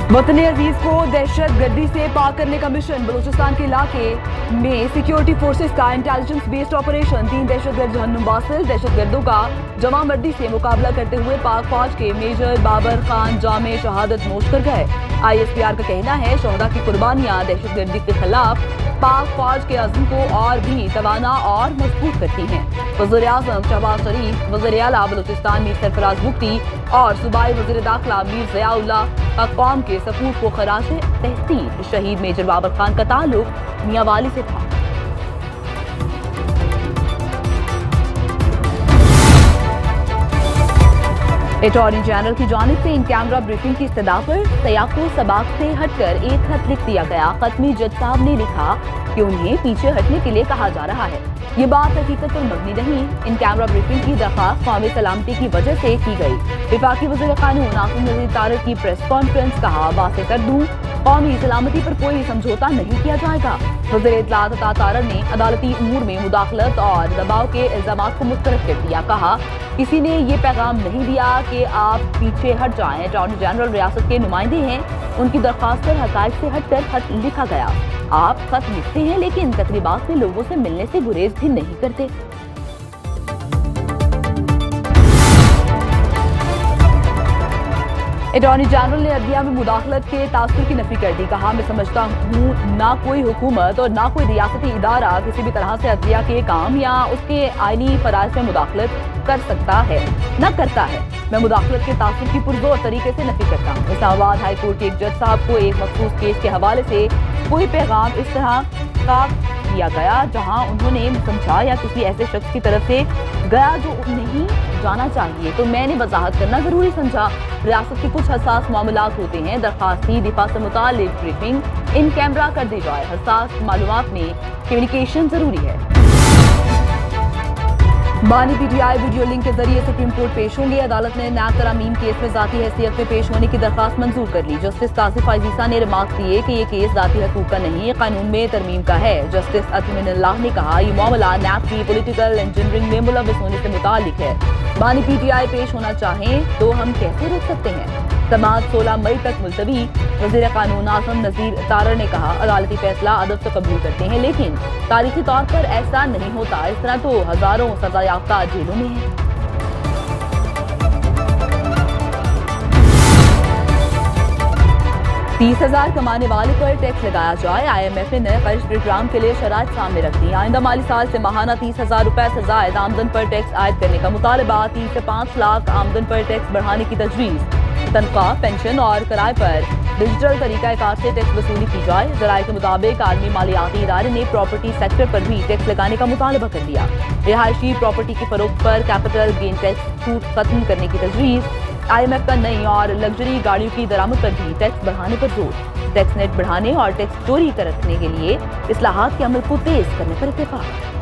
वतन अजीज को दहशत गर्दी से पाक करने का मिशन। बलूचिस्तान के इलाके में सिक्योरिटी फोर्सेस का इंटेलिजेंस बेस्ड ऑपरेशन। 3 दहशतगर्द जहन्नुम बासिल दहशतगर्दों का जमा मर्दी से मुकाबला करते हुए पाक फौज के मेजर बाबर खान जामे शहादत नोश कर गए। ISPR का कहना है शोहदा की कुर्बानियां दहशतगर्दी के खिलाफ पाक फौज के अज़्म को और भी तवाना और मजबूत करती हैं। वज़ीर-ए-आज़म शहबाज शरीफ, वज़ीर-ए-आला बलूचिस्तान मीर सरफराज बुख्ती और सूबाई वज़ीर दाखिला मीर ज़िया-उल्लाह कौम के सपूत को खराज तहसीन। शहीद मेजर बाबर खान का ताल्लुक मियांवाली से था। अटॉर्नी जनरल की जानिब से इन कैमरा ब्रीफिंग की इस्तदा पर सयाको सबाक से हटकर एक खत लिख दिया गया। खत में जज साहब ने लिखा कि उन्हें पीछे हटने के लिए कहा जा रहा है। ये बात हकीकत पर मबनी नहीं। इन कैमरा ब्रीफिंग की दरख्वास्त कौमी सलामती की वजह से की गई। वफाकी वज़ीर कानून आसिम नज़ीर तारड़ की प्रेस कॉन्फ्रेंस कहा, वाज़ेह कर दूं, कौमी सलामती पर कोई समझौता नहीं किया जाएगा। वज़ीर इत्तलात अता तारड़ ने अदालती उमूर में मुदाखलत और दबाव के इल्ज़ामात को मुस्तरद कर दिया। कहा, किसी ने ये पैगाम नहीं दिया कि आप पीछे हट जाएं। अटॉर्नी जनरल रियासत के नुमाइंदे हैं, उनकी दरख्वास्त पर हक़ाइक़ से हटकर खत लिखा गया। आप खत लिखते हैं लेकिन तकरीबात में लोगों से मिलने से गुरेज भी नहीं करते। अटॉर्नी जनरल ने अदलिया में मुदाखलत के तासुर की नफी कर दी। कहा, मैं समझता हूँ ना कोई हुकूमत और ना कोई रियासती इदारा किसी भी तरह से अदलिया के काम या उसके आईनी फराइज में मुदाखलत कर सकता है, न करता है। मैं मुदाखलत के तासुर की पुरजोर तरीके से नफी करता हूँ। इस्लामाबाद हाई कोर्ट के एक जज साहब को एक मखसूस केस के हवाले से कोई पैगाम इस तरह का दिया गया जहां उन्होंने समझा या किसी ऐसे शख्स की तरफ से गया जो नहीं जाना चाहिए, तो मैंने वजाहत करना जरूरी समझा। रियासत के कुछ हसास मामलात होते हैं, दरखास्ती दिफा से मुताल्लिक ब्रीफिंग इन कैमरा कर दी जाए। हसास मालूमात में कम्युनिकेशन जरूरी है। बानी PTI वीडियो लिंक के जरिए सुप्रीम कोर्ट पेश होंगे। अदालत ने नैब तरामीम केस में जाती हैसियत में पेश होने की दरखास्त मंजूर कर ली। जस्टिस तासिफ आजीजा ने रिमार्क दिए कि ये केस जाती हकूक का नहीं, कानून में तरमीम का है। जस्टिस अतमिनुल्लाह ने कहा, ये मामला नैब की पॉलिटिकल इंजीनियरिंग में मुलव्वस होने से मुतालिक है। बानी PTI पेश होना चाहें तो हम कैसे रोक सकते हैं। समाअत 16 मई तक मुलतवी। वज़ीर कानून आसिम नज़ीर तारड़ ने कहा, अदालती फैसला अदब से कबूल करते हैं लेकिन तारीखी तौर पर ऐसा नहीं होता। इस तरह तो हजारों सजा याफ्ता जेलों में हैं। $30,000 कमाने वाले पर टैक्स लगाया जाए। IMF ने नए कर्ज प्रोग्राम के लिए शराइत सामने रख दी। आइंदा माली साल से माहाना $30,000 से जायद आमदन पर टैक्स आयद करने का मुतालबा। 3 से 5 लाख आमदन पर टैक्स बढ़ाने की तजवीज़। तनख्वाह, पेंशन और किराए पर डिजिटल तरीक़ाकार से टैक्स वसूली की जाए। ज़राए के मुताबिक आलमी मालियाती इदारे ने प्रॉपर्टी सेक्टर पर भी टैक्स लगाने का मुतालबा कर दिया। रिहायशी प्रॉपर्टी की फरोख्त पर कैपिटल गेन टैक्स छूट खत्म करने की तजवीज़। IMF का नई और लग्जरी गाड़ियों की दरामद पर भी टैक्स बढ़ाने पर जोर। टैक्स नेट बढ़ाने और टैक्स चोरी रखने के लिए इस्लाहात के अमल को तेज करने पर इत्तेफाक।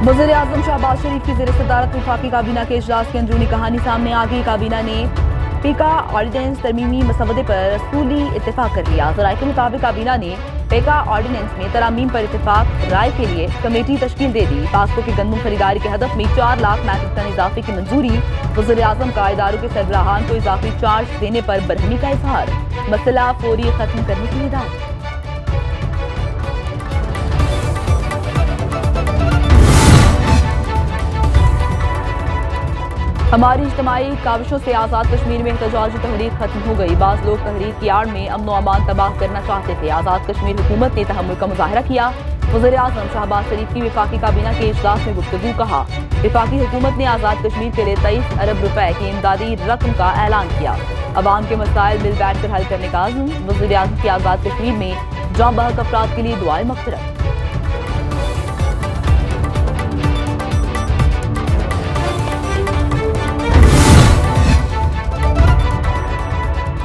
वज़ीर-ए-आज़म शहबाज शरीफ की ज़ेर सदारत वफाकी काबीना के इजलास की अंदरूनी कहानी सामने आ गई। काबीना ने पेका ऑर्डिनेंस तरमीमी मसवदे पर रसूली इत्तेफाक कर लिया। ज़राए के मुताबिक काबीना ने पेका ऑर्डिनेंस में तरामीम पर इत्तेफाक राय के लिए कमेटी तश्कील दे दी। पास्को की गंदम खरीदारी के हदफ में 4 लाख मैट्रिक टन इजाफे की मंजूरी। वज़ीर-ए-आज़म का इदारों के सरबराहान को इजाफी चार्ज देने पर बरहमी का इजहार। मसला फौरी खत्म करने की हिदायत। हमारी इज्तिमाई काविशों से आज़ाद कश्मीर में एहतजाजी तहरीक खत्म हो गई। बाज़ लोग तहरीक की आड़ में अमन व अमान तबाह करना चाहते थे। आज़ाद कश्मीर हुकूमत ने तहम्मुल का मुजाहरा किया। वज़ीर-ए-आज़म शहबाज शरीफ की वफाकी काबीना के इजलास में गुफ्तगू। कहा, वफाकी हुकूमत ने आज़ाद कश्मीर के लिए 23 अरब रुपए की इमदादी रकम का ऐलान किया। अवाम के मसाइल मिल बैठ कर हल करने का आज़म। वज़ीर-ए-आज़म की आज़ाद कश्मीर में जाँ बहक अफराद के लिए दुआए मग़फ़िरत।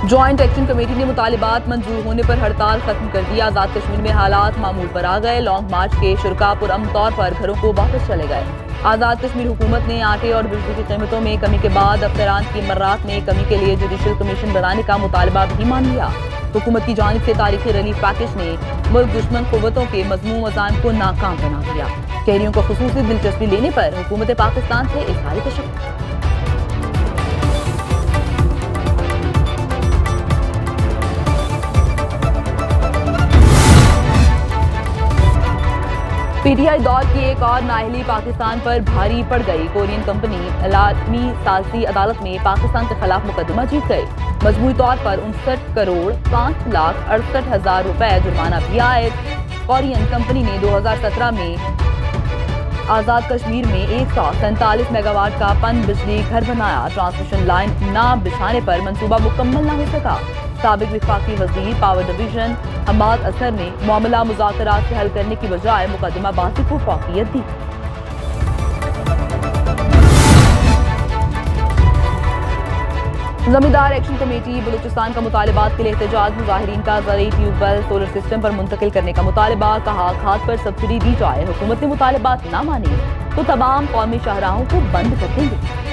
ज्वाइंट एक्शन कमेटी ने मुतालिबात मंजूर होने पर हड़ताल खत्म कर दी। आज़ाद कश्मीर में हालात मामूल पर आ गए। लॉन्ग मार्च के शुरका पुरअमन तौर पर घरों को वापस चले गए। आज़ाद कश्मीर हुकूमत ने आटे और बिजली की कीमतों में कमी के बाद अफसरान की मर्रात में कमी के लिए जुडिशल कमीशन बनाने का मुतालबा भी मान लिया। हुकूमत की जानिब से तारीखी रिलीफ पैकेज ने मुल्क दुश्मन कुव्वतों के मज़मूम अज़ाइम को नाकाम बना दिया। शहरियों को खुसूसी दिलचस्पी लेने पर हुकूमत पाकिस्तान से इज़हार तशक्कुर। पीटीआई दौर की एक और नाअहली पाकिस्तान पर भारी पड़ गई। कोरियन कंपनी अलामी सालसी अदालत में पाकिस्तान के खिलाफ मुकदमा जीत गई। मजमूई तौर पर 59 करोड़ 5,68,000 रुपए जुर्माना भी आयद। कोरियन कंपनी ने 2017 में आज़ाद कश्मीर में 147 मेगावाट का पन बिजली घर बनाया। ट्रांसमिशन लाइन न बिछाने पर मंसूबा मुकम्मल न हो सका। साबिक विफाकी वजीर पावर डिवीजन हमाद असर ने मामला मुज़ाकरात से हल करने की बजाय मुकदमा बाजी को फौकियत दी। जमींदार एक्शन कमेटी बलूचिस्तान का मुतालिबात के लिए एहतजाज। मुजाहिरीन का ज़रूरी ट्यूबवेल सोलर सिस्टम पर मुंतकिल करने का मुतालबा। कहा खाद पर सब्सिडी दी जाए। हुकूमत ने मुतालिबात न माने तो तमाम कौमी शाहराहों को बंद कर देंगे।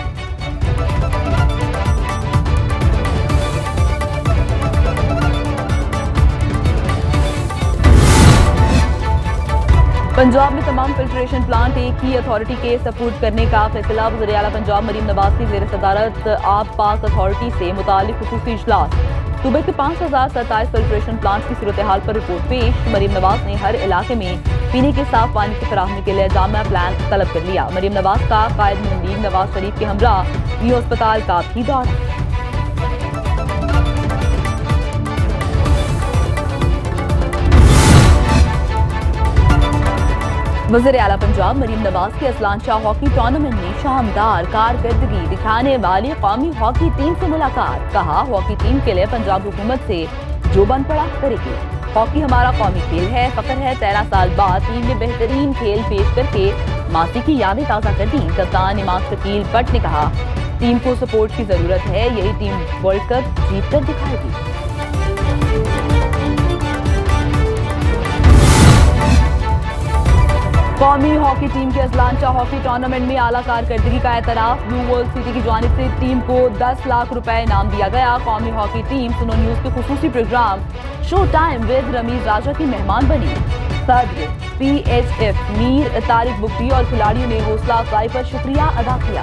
पंजाब में तमाम फिल्ट्रेशन प्लांट एक ही अथॉरिटी के सपोर्ट करने का फैसला। वज़ीर आला पंजाब मरीम नवाज की ज़ेर सदारत आब पाक अथॉरिटी से मुतालिक खुसूसी इजलास। सूबे के 5,027 फिल्ट्रेशन प्लांट की सूरत हाल पर रिपोर्ट पेश। मरीम नवाज ने हर इलाके में पीने के साफ पानी की फराहमी के लिए जामा प्लान तलब कर लिया। मरीम नवाज का कायद नून लीग नवाज शरीफ के हमरा वीओ अस्पताल का भी दौरा। वज़ीर आला पंजाब मरीम नवाज के असलान शाह हॉकी टूर्नामेंट में शानदार कारकर्दगी दिखाने वाली कौमी हॉकी टीम से मुलाकात। कहा हॉकी टीम के लिए पंजाब हुकूमत से जो बन पड़ा करेगी। हॉकी हमारा कौमी खेल है, फख्र है। 13 साल बाद टीम ने बेहतरीन खेल पेश करके मासी की यादें ताज़ा कर दी। कप्तान इमाम शकील भट्ट ने कहा टीम को सपोर्ट की जरूरत है, यही टीम वर्ल्ड कप जीत कर दिखाएगी। कौमी हॉकी टीम के असलान शाह हॉकी टूर्नामेंट में आला कारकर्दगी का एतराफ। ब्लू वर्ल्ड सिटी की जानिब से टीम को 10 लाख रुपए इनाम दिया गया। कौमी हॉकी टीम सुनो न्यूज के खुसूसी programme show time with Rameez Raja की मेहमान बनी। सदर PHF मीर तारिक बुकटी और खिलाड़ियों ने हौसला अफजाई पर शुक्रिया अदा किया।